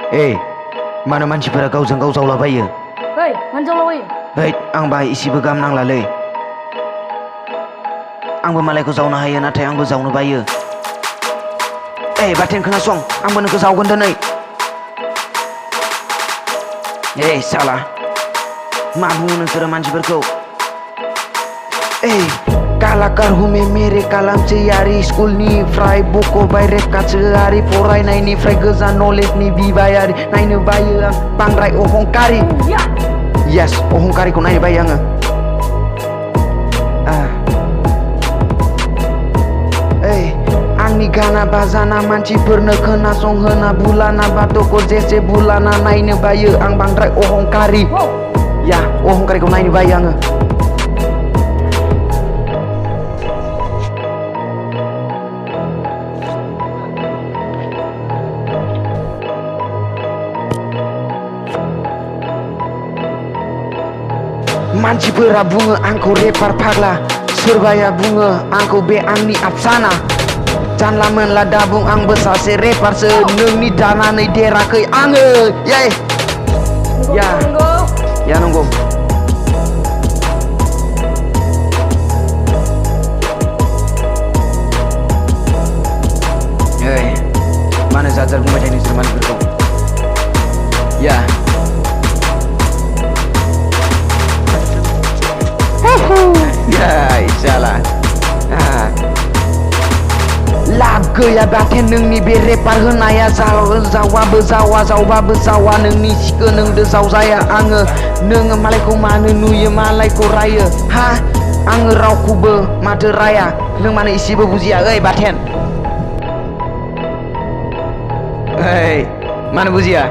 मानो मानसिफोरा गावजों गाव जावलाबायो? मानो जावलाबायो? आं बाहाय इसेबो गाहाम नांलालै। आंबो मालायखौ जावनो हायो, नाथाय आंबो जावनो बायो। बाथेन खोनासं, आंबो नोंखौ जावगोन दिनै। साला मा बुङो नोंसोरो मानसिफोरखौ? कालाकार हुमे मेरे कालामसैयारि स्कुलनिफ्राय बख'बाय रेखाथोआरि फरायनायनिफ्राय गोजान नलेजनि बिबायारि नायनो बायो आं बांद्राय अहंकारि। येस, अहंकारिखौ नायनो बायो आङो। आंनि गाना बाजाना मानसिफोरनो खोनासंहोना बुलाना बाथ'खौ जेसे बुलाना नायनो बायो आं बांद्राय अहंकारि। अहंकारिखौ नायनो बायो आङो। मानसिफोरा बुङो आंखौ रेपार फाग्ला, सोरबाया बुङो आंखौ बे आंनि आफसाना। जानला मोनला दा बुं आंबो सासे रेपारसो, नोंनि दानानै देराखै आङो। नंगौ। मानो जाजार बुंबाय थायो नोंसोर मानसिफोरखौ? साला लाब गैया बाथेन नोंनि बे रेपार होनाया। जावाबो जावा, जावबाबो जावा, नोंनि सिखो नोंदो जावजाया आङो। नोङो मालायखौ मानो नुयो, मालायखौ रायो? आङो रावखौबो माथो राया, नों मानो इसेबो बुजिया? बाथेन मानो बुजिया?